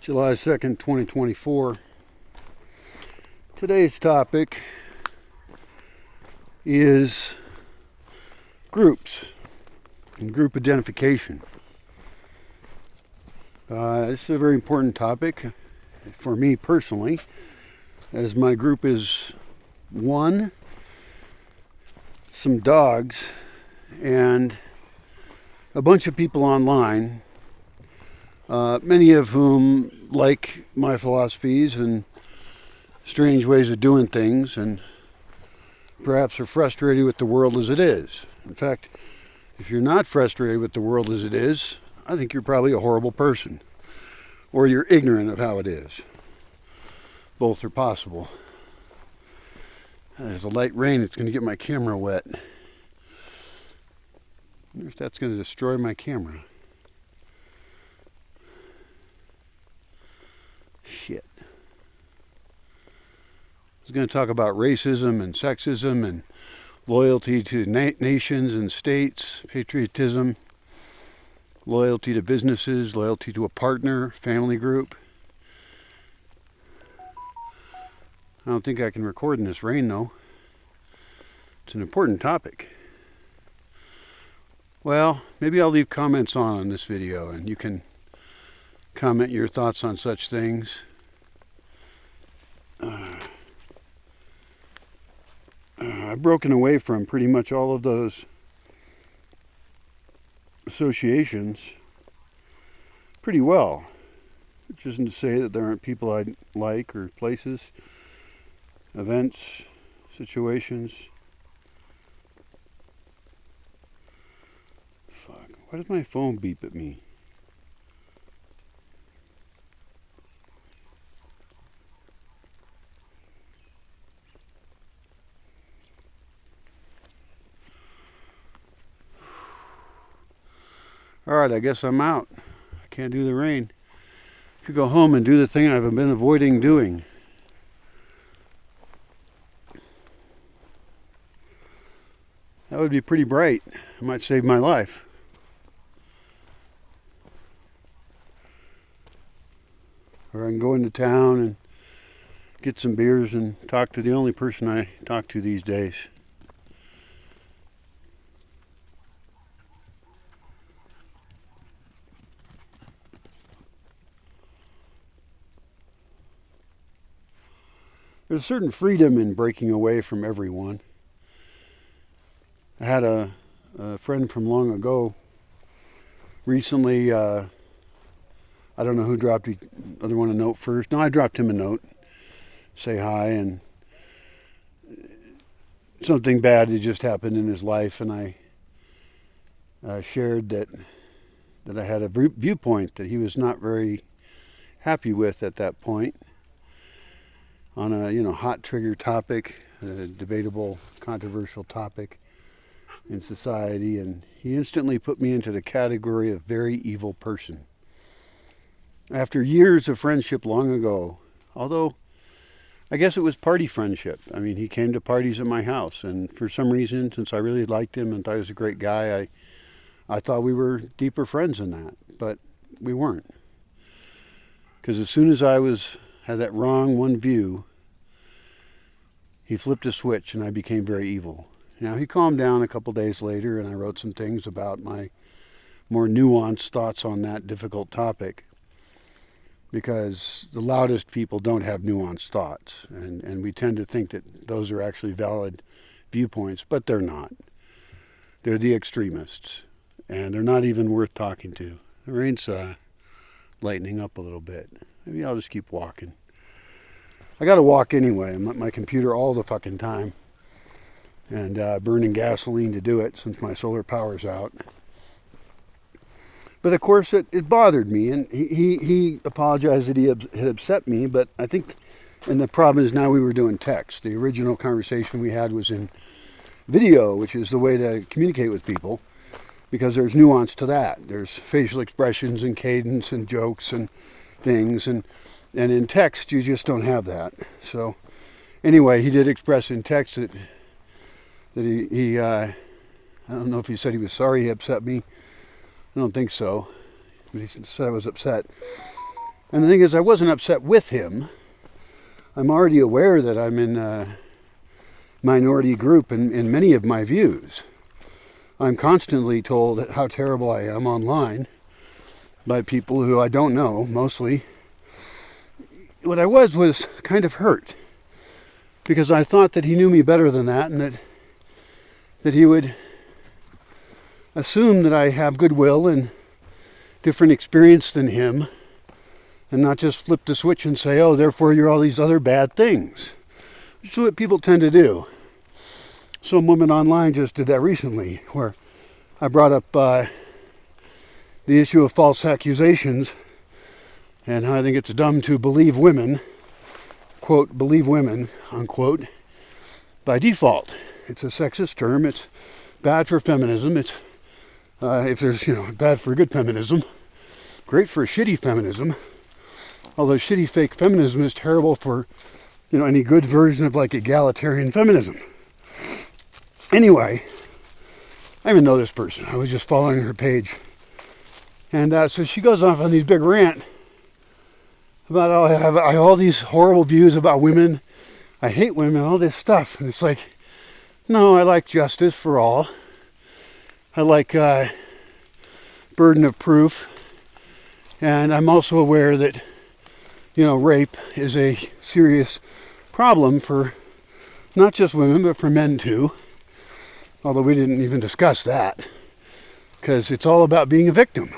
July 2nd, 2024. Today's topic is groups and group identification. This is a very important topic for me personally, as my group is one, some dogs, and a bunch of people online, many of whom like my philosophies and strange ways of doing things, and perhaps are frustrated with the world as it is. In fact, if you're not frustrated with the world as it is, I think you're probably a horrible person, or you're ignorant of how it is. Both are possible. There's a light rain, it's going to get my camera wet. I wonder if that's going to destroy my camera. Shit. I was going to talk about racism and sexism and loyalty to nations and states, patriotism, loyalty to businesses, loyalty to a partner, family group. I don't think I can record in this rain, though. It's an important topic. Well, maybe I'll leave comments on this video, and you can comment your thoughts on such things. I've broken away from pretty much all of those associations pretty well, which isn't to say that there aren't people I like, or places, events, situations. Fuck, why does my phone beep at me? Alright, I guess I'm out. I can't do the rain. I could go home and do the thing I've been avoiding doing. That would be pretty bright. It might save my life. Or I can go into town and get some beers and talk to the only person I talk to these days. There's a certain freedom in breaking away from everyone. I had a friend from long ago recently. I don't know who dropped the other one a note first. No, I dropped him a note, say hi, and something bad had just happened in his life, and I shared that I had a viewpoint that he was not very happy with at that point, on a hot trigger topic, a debatable, controversial topic in society, and he instantly put me into the category of very evil person. After years of friendship long ago, although I guess it was party friendship. I mean, he came to parties at my house, and for some reason, since I really liked him and thought he was a great guy, I thought we were deeper friends than that, but we weren't. Because as soon as I had that wrong one view, he flipped a switch and I became very evil. Now, he calmed down a couple days later, and I wrote some things about my more nuanced thoughts on that difficult topic, because the loudest people don't have nuanced thoughts, and we tend to think that those are actually valid viewpoints, but they're not. They're the extremists, and they're not even worth talking to. The rain's lightening up a little bit. Maybe I'll just keep walking. I gotta walk anyway. I'm at my computer all the fucking time, and burning gasoline to do it since my solar power's out. But of course it bothered me, and he apologized that he had upset me, but I think, and the problem is now we were doing text. The original conversation we had was in video, which is the way to communicate with people, because there's nuance to that. There's facial expressions and cadence and jokes and things, and in text you just don't have that. So anyway, he did express in text that he I don't know if he said he was sorry he upset me. I don't think so. But he said I was upset. And the thing is, I wasn't upset with him. I'm already aware that I'm in a minority group in many of my views. I'm constantly told how terrible I am online by people who I don't know, mostly. What I was kind of hurt, because I thought that he knew me better than that, and that he would assume that I have goodwill and different experience than him, and not just flip the switch and say, oh, therefore you're all these other bad things. Which is what people tend to do. Some woman online just did that recently, where I brought up the issue of false accusations and how I think it's dumb to believe women, quote, believe women, unquote, by default. It's a sexist term. It's bad for feminism. It's, if there's, bad for good feminism, great for shitty feminism. Although shitty fake feminism is terrible for, any good version of like egalitarian feminism. Anyway, I even know this person. I was just following her page. And so she goes off on these big rant about, I have all these horrible views about women. I hate women, all this stuff. And it's like, no, I like justice for all. I like burden of proof. And I'm also aware that, rape is a serious problem for not just women, but for men too. Although we didn't even discuss that. Because it's all about being a victim.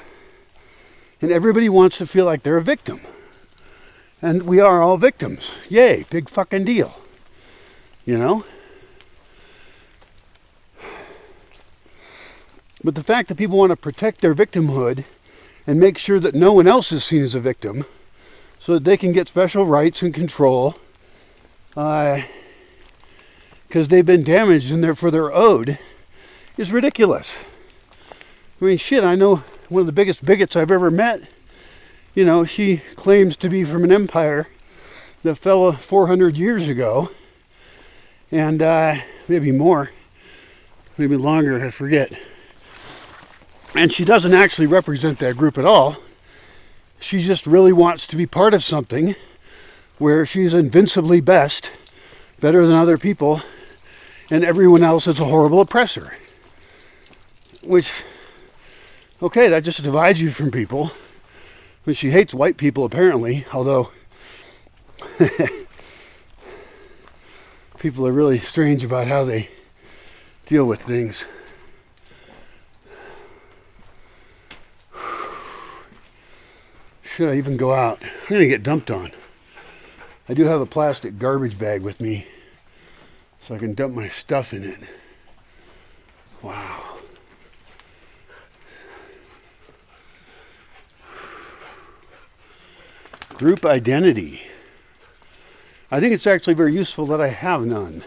And everybody wants to feel like they're a victim. And we are all victims. Yay, big fucking deal. But the fact that people want to protect their victimhood and make sure that no one else is seen as a victim so that they can get special rights and control because they've been damaged and therefore they're owed is ridiculous. I mean, shit, I know one of the biggest bigots I've ever met. She claims to be from an empire that fell 400 years ago. And maybe more, maybe longer, I forget. And she doesn't actually represent that group at all. She just really wants to be part of something where she's invincibly best, better than other people, and everyone else is a horrible oppressor. Which, okay, that just divides you from people. But she hates white people, apparently, although people are really strange about how they deal with things. Should I even go out? I'm going to get dumped on. I do have a plastic garbage bag with me, so I can dump my stuff in it. Wow. Group identity. I think it's actually very useful that I have none.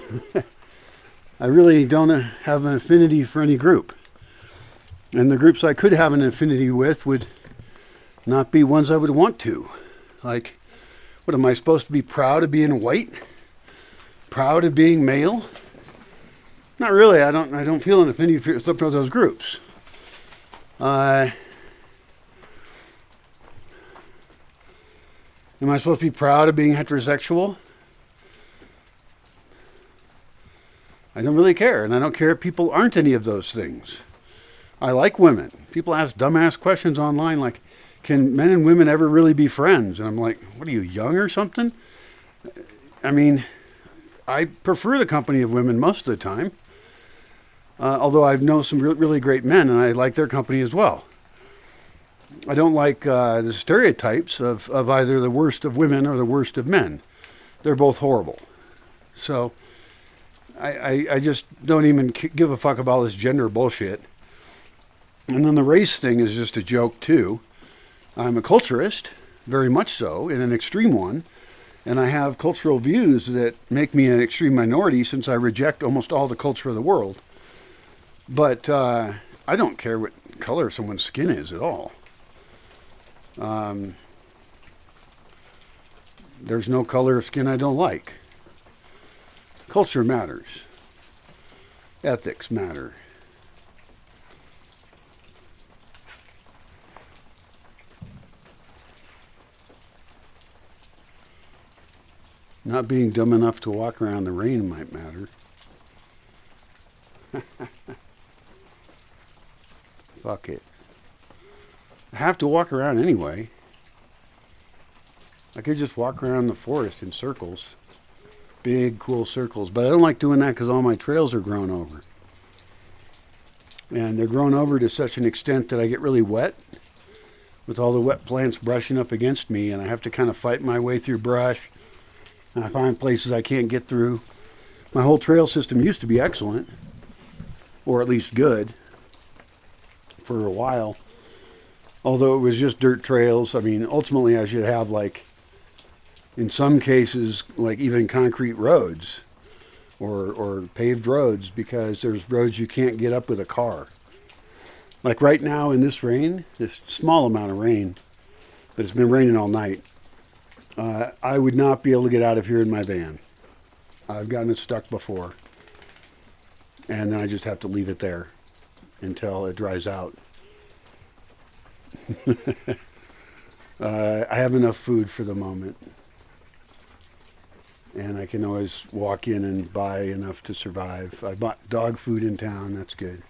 I really don't have an affinity for any group. And the groups I could have an affinity with would not be ones I would want to. Like, what am I supposed to be proud of being white? Proud of being male? Not really. I don't feel an affinity for some of those groups. Am I supposed to be proud of being heterosexual? I don't really care, and I don't care if people aren't any of those things. I like women. People ask dumbass questions online like, can men and women ever really be friends? And I'm like, what are you, young or something? I mean, I prefer the company of women most of the time. Although I know some really great men, and I like their company as well. I don't like the stereotypes of either the worst of women or the worst of men. They're both horrible. So I just don't even give a fuck about this gender bullshit. And then the race thing is just a joke too. I'm a culturist, very much so, in an extreme one. And I have cultural views that make me an extreme minority since I reject almost all the culture of the world. But I don't care what color someone's skin is at all. There's no color of skin I don't like. Culture matters. Ethics matter. Not being dumb enough to walk around the rain might matter. Fuck it. I have to walk around anyway. I could just walk around the forest in circles. Big, cool circles. But I don't like doing that because all my trails are grown over. And they're grown over to such an extent that I get really wet with all the wet plants brushing up against me, and I have to kind of fight my way through brush. And I find places I can't get through. My whole trail system used to be excellent, or at least good, for a while. Although it was just dirt trails. I mean, ultimately I should have, like, in some cases, like even concrete roads or paved roads, because there's roads you can't get up with a car. Like right now in this rain, this small amount of rain, but it's been raining all night, I would not be able to get out of here in my van. I've gotten it stuck before. And then I just have to leave it there until it dries out. I have enough food for the moment. And I can always walk in and buy enough to survive. I bought dog food in town. That's good.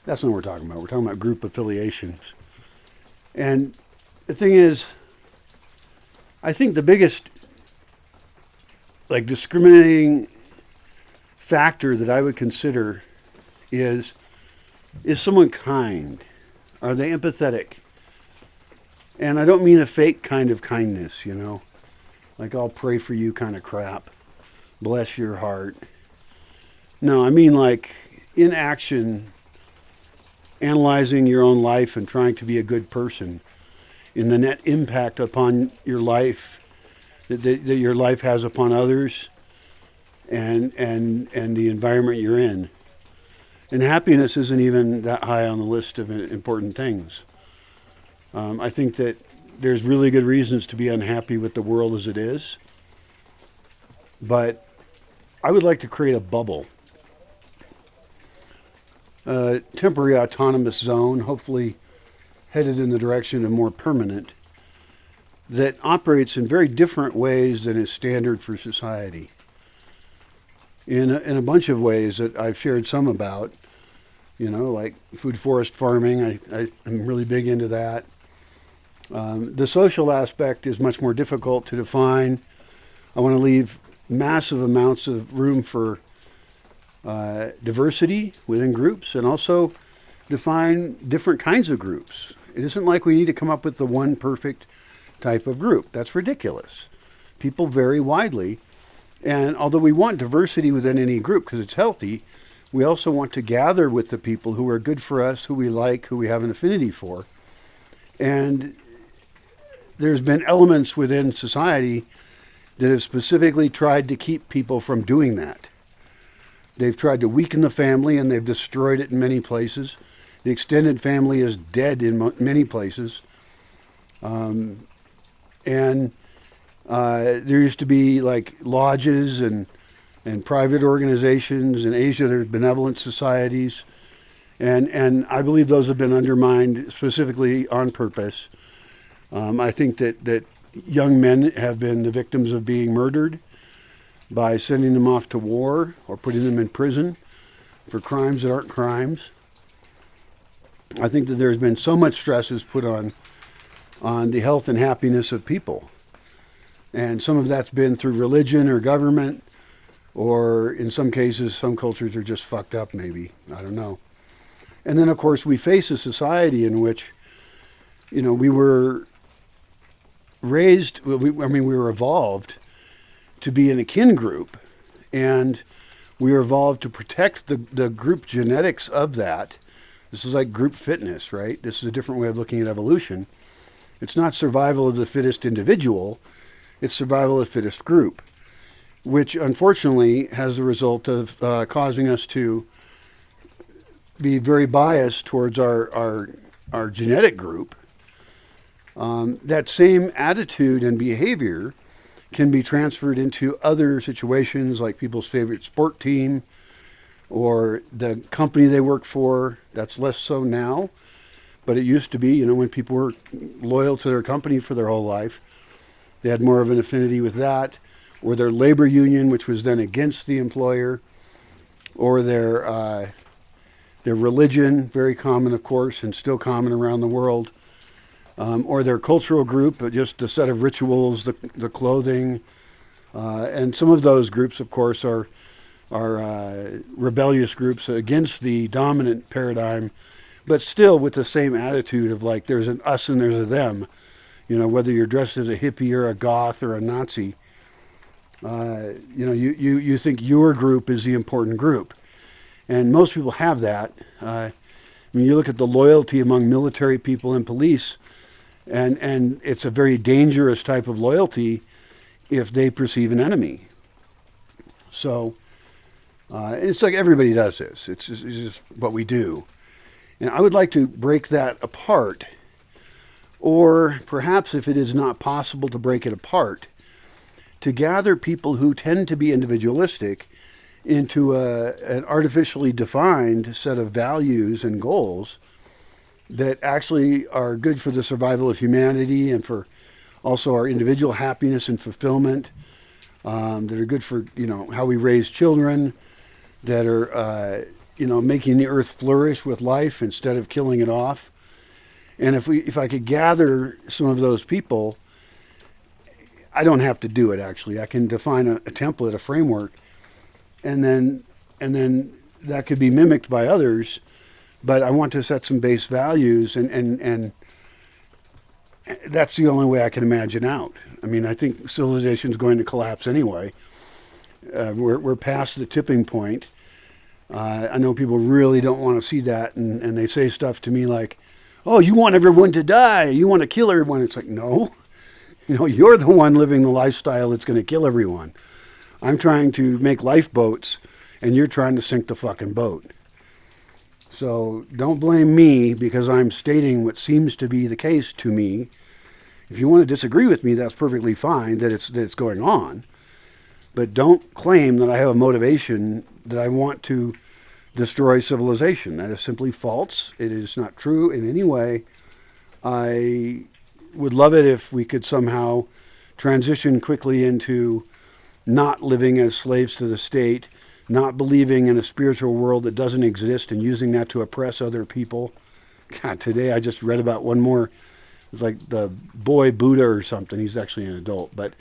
That's not what we're talking about. We're talking about group affiliations. And the thing is, I think the biggest, like, discriminating factor that I would consider is someone kind? Are they empathetic? And I don't mean a fake kind of kindness, you know, like I'll pray for you kind of crap. Bless your heart. No, I mean like in action, analyzing your own life and trying to be a good person, in the net impact upon your life that your life has upon others and the environment you're in. And happiness isn't even that high on the list of important things. I think that there's really good reasons to be unhappy with the world as it is. But I would like to create a bubble. A temporary autonomous zone, hopefully headed in the direction of more permanent, that operates in very different ways than is standard for society. In a bunch of ways that I've shared some about, you know, like food forest farming. I'm really big into that. The social aspect is much more difficult to define. I want to leave massive amounts of room for diversity within groups, and also define different kinds of groups. It isn't like we need to come up with the one perfect type of group. That's ridiculous. People vary widely. And although we want diversity within any group because it's healthy, we also want to gather with the people who are good for us, who we like, who we have an affinity for. And there's been elements within society that have specifically tried to keep people from doing that. They've tried to weaken the family, and they've destroyed it in many places. The extended family is dead in many places. There used to be like lodges and private organizations. In Asia, there's benevolent societies. And I believe those have been undermined specifically on purpose. I think that young men have been the victims of being murdered by sending them off to war or putting them in prison for crimes that aren't crimes. I think that there's been so much stress is put on the health and happiness of people. And some of that's been through religion or government, or in some cases, some cultures are just fucked up maybe. I don't know. And then, of course, we face a society in which, you know, we were raised, we were evolved to be in a kin group, and we were evolved to protect the group genetics of that. This is like group fitness, right? This is a different way of looking at evolution. It's not survival of the fittest individual, it's survival of the fittest group, which unfortunately has the result of causing us to be very biased towards our genetic group. That same attitude and behavior can be transferred into other situations, like people's favorite sport team or the company they work for. That's less so now, but it used to be, you know, when people were loyal to their company for their whole life, they had more of an affinity with that. or their labor union, which was then against the employer, or their religion, very common, of course, and still common around the world, or their cultural group, just a set of rituals, the clothing, and some of those groups, of course, are rebellious groups against the dominant paradigm, but still with the same attitude of like there's an us and there's a them. Whether you're dressed as a hippie or a goth or a Nazi, you think your group is the important group. And most people have that. You look at the loyalty among military people and police, and it's a very dangerous type of loyalty if they perceive an enemy. So it's like everybody does this. It's just what we do. And I would like to break that apart, or perhaps if it is not possible to break it apart, to gather people who tend to be individualistic into an artificially defined set of values and goals that actually are good for the survival of humanity and for also our individual happiness and fulfillment, that are good for, how we raise children, that are, making the earth flourish with life instead of killing it off. And if I could gather some of those people, I don't have to do it actually. I can define a template, a framework, and then that could be mimicked by others. But I want to set some base values, and that's the only way I can imagine out. I mean, I think civilization is going to collapse anyway. We're past the tipping point. I know people really don't want to see that, and they say stuff to me like, oh, you want everyone to die, you want to kill everyone. It's like, no, you're the one living the lifestyle that's going to kill everyone. I'm trying to make lifeboats, and you're trying to sink the fucking boat. So don't blame me because I'm stating what seems to be the case to me. If you want to disagree with me, that's perfectly fine that it's going on. But don't claim that I have a motivation that I want to destroy civilization. That is simply false. It is not true in any way. I would love it if we could somehow transition quickly into not living as slaves to the state, not believing in a spiritual world that doesn't exist and using that to oppress other people. God, today I just read about one more. It's like the boy Buddha or something. He's actually an adult, but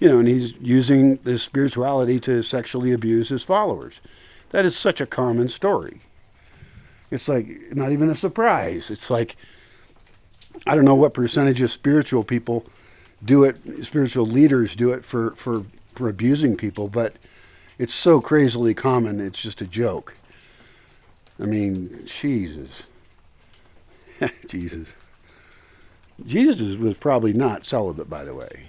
and he's using this spirituality to sexually abuse his followers. That is such a common story. It's like not even a surprise. It's like, I don't know what percentage of spiritual people do it, spiritual leaders do it for abusing people, but it's so crazily common, it's just a joke. I mean, Jesus. Jesus. Jesus was probably not celibate, by the way.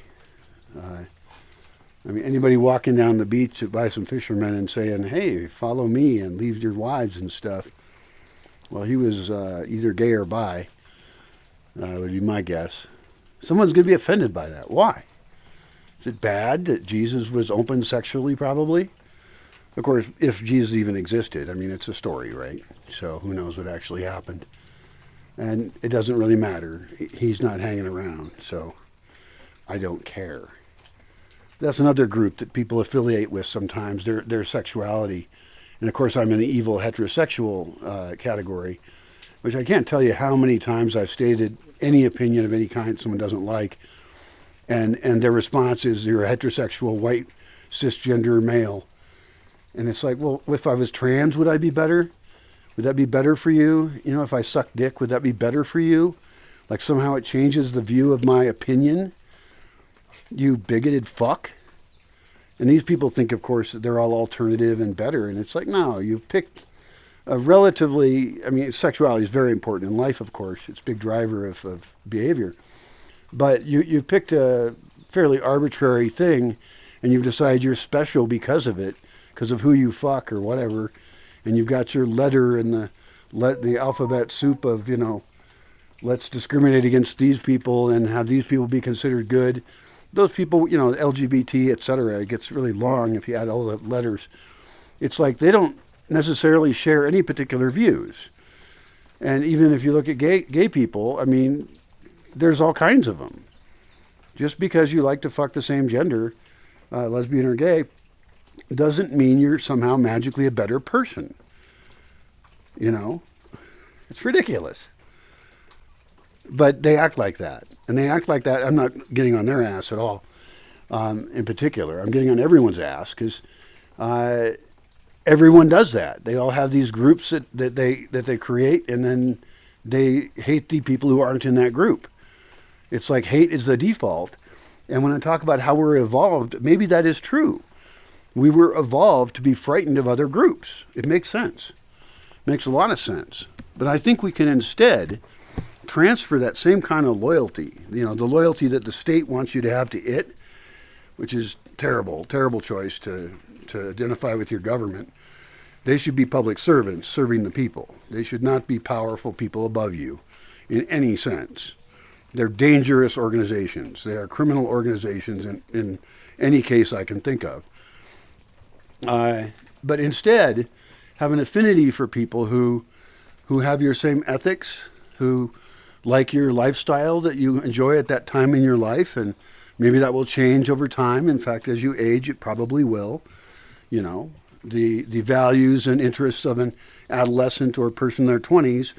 Anybody walking down the beach by some fishermen and saying, hey, follow me and leave your wives and stuff. Well, he was either gay or bi, would be my guess. Someone's going to be offended by that. Why? Is it bad that Jesus was open sexually, probably? Of course, if Jesus even existed. I mean, it's a story, right? So who knows what actually happened. And it doesn't really matter. He's not hanging around, so I don't care. That's another group that people affiliate with sometimes, their sexuality. And of course, I'm in the evil heterosexual category, which I can't tell you how many times I've stated any opinion of any kind someone doesn't like, and their response is, you're a heterosexual, white, cisgender male. And it's like, well, if I was trans, would I be better? Would that be better for you? If I suck dick, would that be better for you? Like somehow it changes the view of my opinion? You bigoted fuck. And these people think, of course, that they're all alternative and better. And it's like, no, you've picked a relatively, sexuality is very important in life, of course. It's a big driver of behavior. But you've picked a fairly arbitrary thing, and you've decided you're special because of it, because of who you fuck or whatever. And you've got your letter in the alphabet soup of, let's discriminate against these people and have these people be considered good. Those people, LGBT, etc., it gets really long if you add all the letters. It's like they don't necessarily share any particular views. And even if you look at gay people, there's all kinds of them. Just because you like to fuck the same gender lesbian or gay, doesn't mean you're somehow magically a better person. You know, it's ridiculous. But they act like that. And they act like that. I'm not getting on their ass at all, in particular. I'm getting on everyone's ass because everyone does that. They all have these groups that they create, and then they hate the people who aren't in that group. It's like hate is the default. And when I talk about how we're evolved, maybe that is true. We were evolved to be frightened of other groups. It makes sense. Makes a lot of sense. But I think we can instead transfer that same kind of loyalty, the loyalty that the state wants you to have to it, which is terrible choice to identify with your government. They should be public servants serving the people. They should not be powerful people above you in any sense. They're dangerous organizations. They are criminal organizations in any case I can think of. But instead, have an affinity for people who have your same ethics, who like your lifestyle that you enjoy at that time in your life, and maybe that will change over time. In fact, as you age, it probably will. The values and interests of an adolescent or a person in their 20s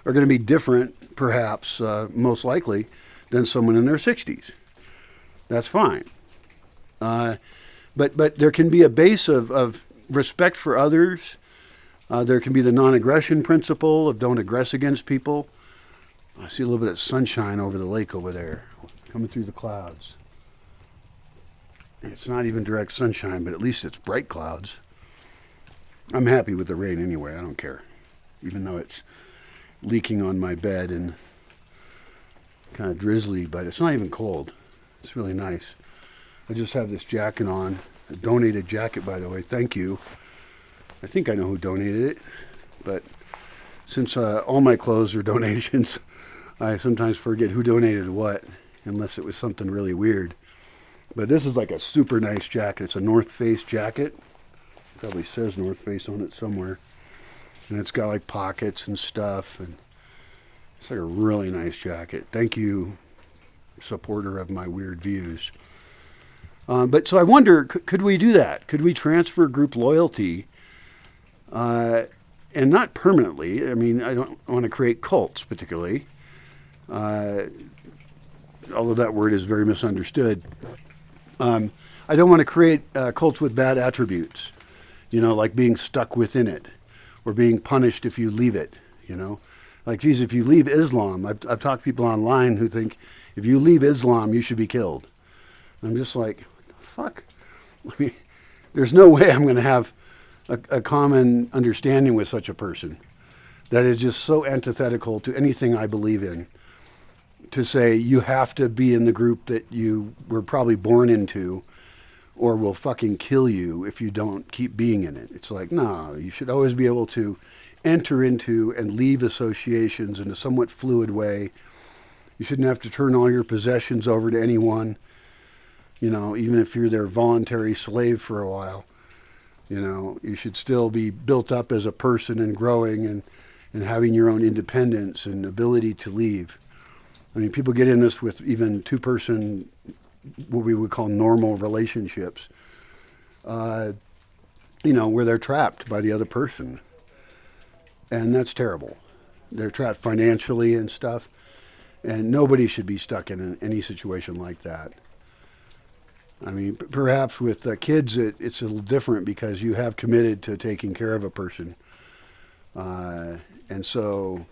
are going to be different, perhaps, most likely, than someone in their 60s. That's fine. But there can be a base of respect for others. There can be the non-aggression principle of don't aggress against people. I see a little bit of sunshine over the lake over there, coming through the clouds. It's not even direct sunshine, but at least it's bright clouds. I'm happy with the rain anyway. I don't care, even though it's leaking on my bed and kind of drizzly, but it's not even cold. It's really nice. I just have this jacket on, a donated jacket, by the way. Thank you. I think I know who donated it, but since all my clothes are donations, I sometimes forget who donated what, unless it was something really weird. But this is like a super nice jacket. It's a North Face jacket. Probably says North Face on it somewhere. And it's got like pockets and stuff, and it's like a really nice jacket. Thank you, supporter of my weird views. But so I wonder, could we do that? Could we transfer group loyalty? And not permanently. I mean, I don't want to create cults particularly. Although that word is very misunderstood. I don't want to create cults with bad attributes, like being stuck within it or being punished if you leave it, Like, geez, if you leave Islam, I've talked to people online who think if you leave Islam, you should be killed. I'm just like, what the fuck? I mean, there's no way I'm going to have a common understanding with such a person that is just so antithetical to anything I believe in, to say you have to be in the group that you were probably born into or will fucking kill you if you don't keep being in it. It's like, no, you should always be able to enter into and leave associations in a somewhat fluid way. You shouldn't have to turn all your possessions over to anyone, even if you're their voluntary slave for a while. You should still be built up as a person and growing and having your own independence and ability to leave. I mean, people get in this with even two-person, what we would call normal relationships, where they're trapped by the other person. And that's terrible. They're trapped financially and stuff. And nobody should be stuck in any situation like that. I mean, perhaps with kids, it's a little different because you have committed to taking care of a person. And so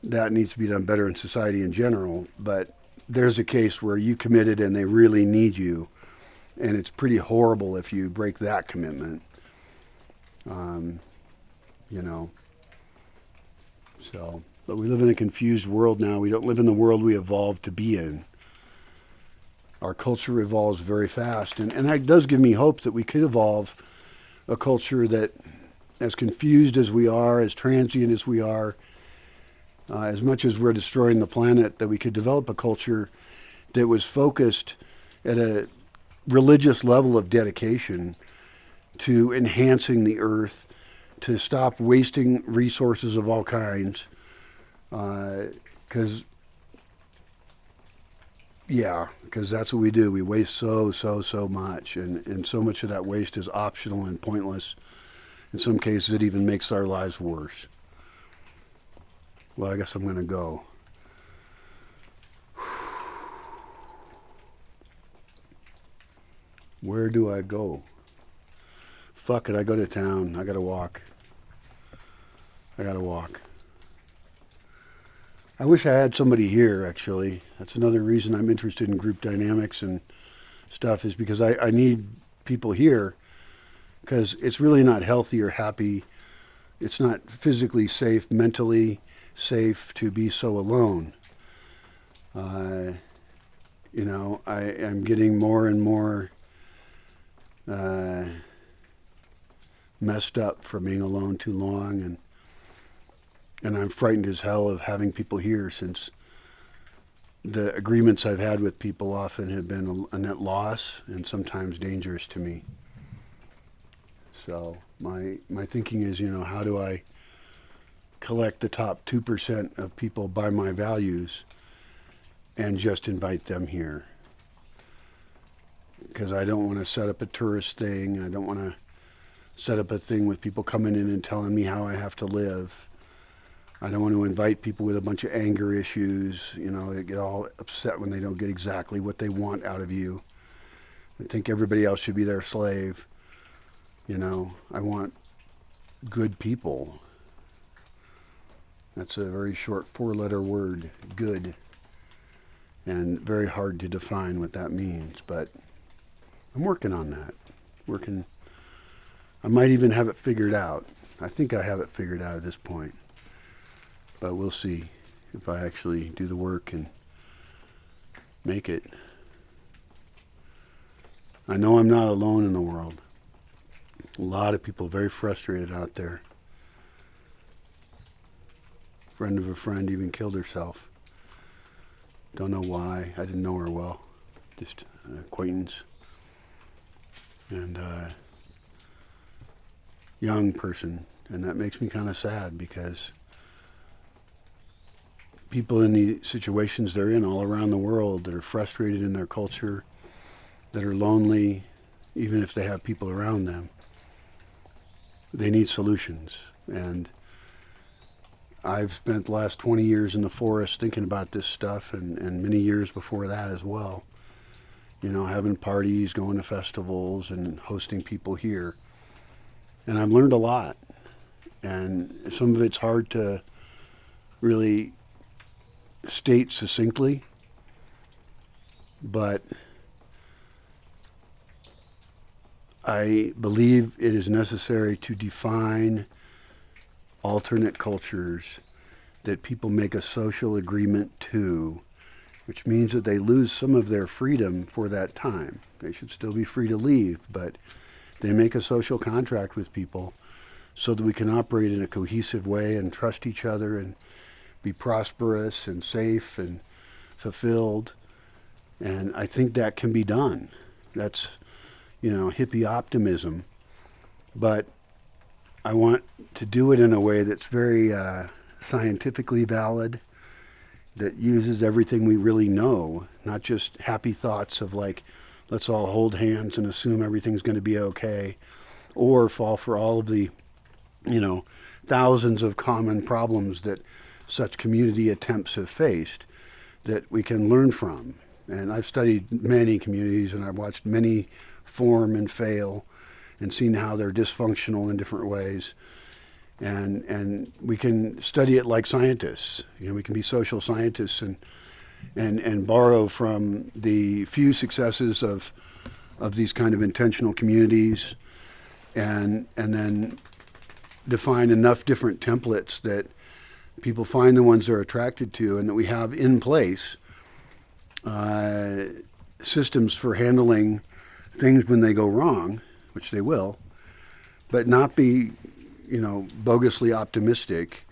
that needs to be done better in society in general. But there's a case where you committed and they really need you. And it's pretty horrible if you break that commitment. But we live in a confused world now. We don't live in the world we evolved to be in. Our culture evolves very fast. And that does give me hope that we could evolve a culture that, as confused as we are, as transient as we are, as much as we're destroying the planet, that we could develop a culture that was focused at a religious level of dedication to enhancing the earth, to stop wasting resources of all kinds, because Yeah, because that's what we do. We waste so much, and so much of that waste is optional and pointless. In some cases, it even makes our lives worse. Well, I guess I'm going to go. Where do I go? Fuck it, I go to town. I gotta walk. I gotta walk. I wish I had somebody here, actually. That's another reason I'm interested in group dynamics and stuff, is because I need people here, because it's really not healthy or happy. It's not physically safe, mentally safe to be so alone. Uh, I am getting more and more uh, messed up from being alone too long, and I'm frightened as hell of having people here, since the agreements I've had with people often have been a net loss and sometimes dangerous to me. So my thinking is, how do I collect the top 2% of people by my values and just invite them here? Because I don't want to set up a tourist thing. I don't want to set up a thing with people coming in and telling me how I have to live. I don't want to invite people with a bunch of anger issues, they get all upset when they don't get exactly what they want out of you. I think everybody else should be their slave. I want good people. That's a very short 4-letter word, good, and very hard to define what that means, but I'm working on that. I might even have it figured out. I think I have it figured out at this point. But we'll see if I actually do the work and make it. I know I'm not alone in the world. A lot of people very frustrated out there. A friend of a friend even killed herself. Don't know why. I didn't know her well. Just an acquaintance. And young person. And that makes me kind of sad, because people in the situations they're in all around the world that are frustrated in their culture, that are lonely, even if they have people around them, they need solutions. And I've spent the last 20 years in the forest thinking about this stuff, and many years before that as well. Having parties, going to festivals, and hosting people here. And I've learned a lot. And some of it's hard to really state succinctly, but I believe it is necessary to define alternate cultures that people make a social agreement to, which means that they lose some of their freedom for that time. They should still be free to leave, but they make a social contract with people so that we can operate in a cohesive way and trust each other and be prosperous and safe and fulfilled. And I think that can be done. That's, hippie optimism. But I want to do it in a way that's very scientifically valid, that uses everything we really know, not just happy thoughts of like, let's all hold hands and assume everything's going to be okay, or fall for all of the, thousands of common problems that such community attempts have faced that we can learn from. And I've studied many communities, and I've watched many form and fail and seen how they're dysfunctional in different ways. And we can study it like scientists. We can be social scientists and borrow from the few successes of these kind of intentional communities, and then define enough different templates that people find the ones they're attracted to, and that we have in place systems for handling things when they go wrong, which they will, but not be, bogusly optimistic.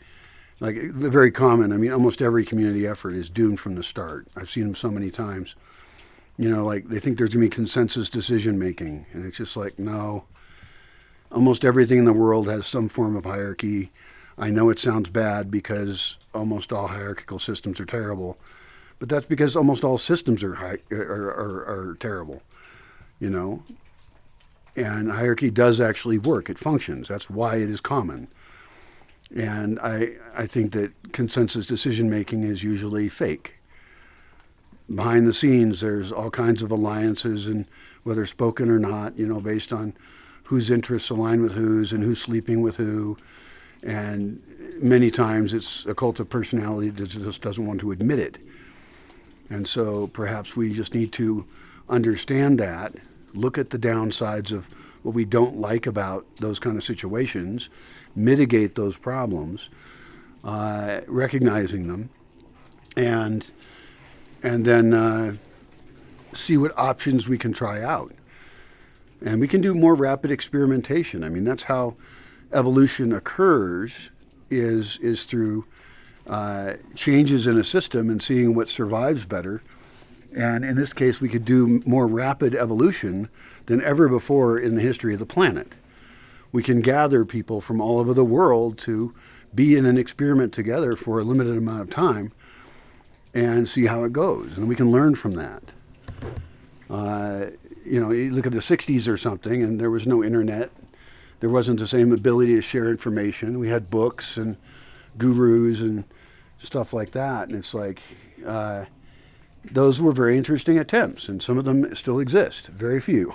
Like, very common. Almost every community effort is doomed from the start. I've seen them so many times. Like, they think there's going to be consensus decision making, and it's just like, no. Almost everything in the world has some form of hierarchy. I know it sounds bad because almost all hierarchical systems are terrible, But that's because almost all systems are terrible, you know. And hierarchy does actually work. It functions. That's why it is common. And I think that consensus decision making is usually fake. Behind the scenes, there's all kinds of alliances, and whether spoken or not, you know, based on whose interests align with whose and who's sleeping with who. And many times it's a cult of personality that just doesn't want to admit it. And so perhaps we just need to understand that, look at the downsides of what we don't like about those kind of situations, mitigate those problems, recognizing them, and then see what options we can try out. And we can do more rapid experimentation. I mean, that's how evolution occurs, is through changes in a system and seeing what survives better. And in this case, we could do more rapid evolution than ever before in the history of the planet. We can gather people from all over the world to be in an experiment together for a limited amount of time and see how it goes. And we can learn from that. You know, you look at the 60s or something, and there was no internet. There wasn't the same ability to share information. We had books and gurus and stuff like that. And it's like, those were very interesting attempts, and some of them still exist. Very few,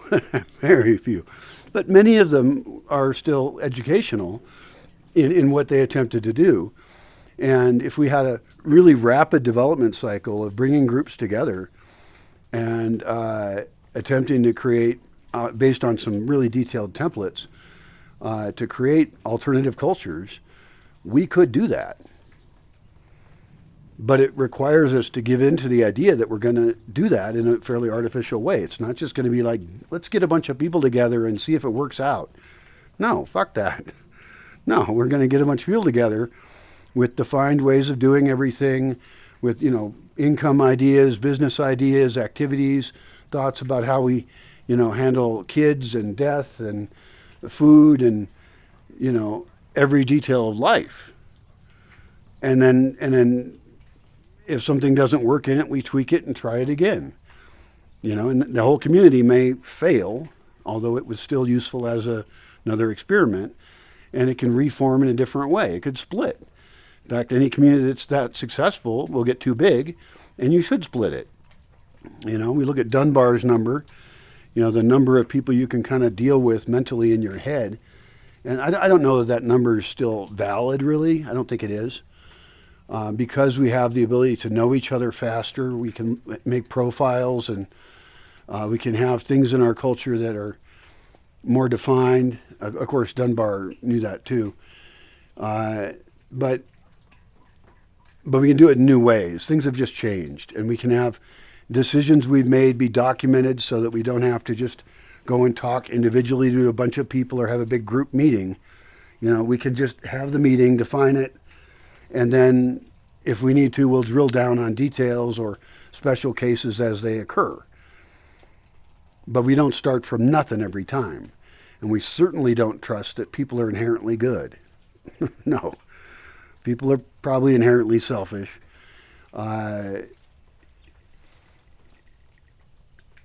very few. But many of them are still educational in what they attempted to do. And if we had a really rapid development cycle of bringing groups together and attempting to create, based on some really detailed templates, to create alternative cultures, we could do that. But it requires us to give in to the idea that we're going to do that in a fairly artificial way. It's not just going to be like, let's get a bunch of people together and see if it works out. No, fuck that. No, we're going to get a bunch of people together with defined ways of doing everything, with, you know, income ideas, business ideas, activities, thoughts about how we, you know, handle kids and death and food and, you know, every detail of life. And then if something doesn't work in it, we tweak it and try it again. You know, and the whole community may fail, although it was still useful as another experiment, and it can reform in a different way. It could split. In fact, any community that's that successful will get too big, and you should split it. You know, we look at Dunbar's number, you know, the number of people you can kind of deal with mentally in your head. And I don't know that number is still valid, really. I don't think it is. Because we have the ability to know each other faster, we can make profiles, and we can have things in our culture that are more defined. Of course, Dunbar knew that too. But we can do it in new ways. Things have just changed, and we can have decisions we've made be documented so that we don't have to just go and talk individually to a bunch of people or have a big group meeting. You know, we can just have the meeting, define it, and then if we need to, we'll drill down on details or special cases as they occur. But we don't start from nothing every time. And we certainly don't trust that people are inherently good. No. People are probably inherently selfish.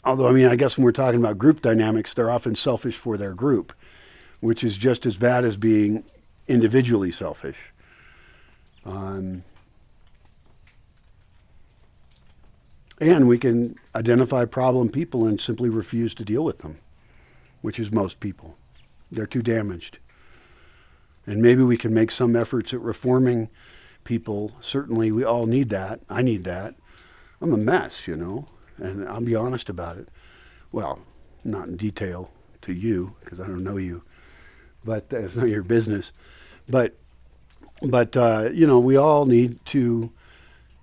Although, I mean, I guess when we're talking about group dynamics, they're often selfish for their group, which is just as bad as being individually selfish. And we can identify problem people and simply refuse to deal with them, which is most people. They're too damaged. And maybe we can make some efforts at reforming people. Certainly, we all need that. I need that. I'm a mess, you know, and I'll be honest about it. Well, not in detail to you, because I don't know you, but it's not your business. But you know, we all need to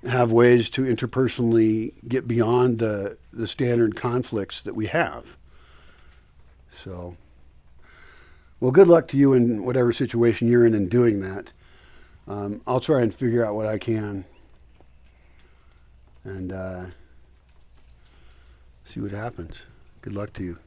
have ways to interpersonally get beyond the standard conflicts that we have. So, well, good luck to you in whatever situation you're in doing that. I'll try and figure out what I can and see what happens. Good luck to you.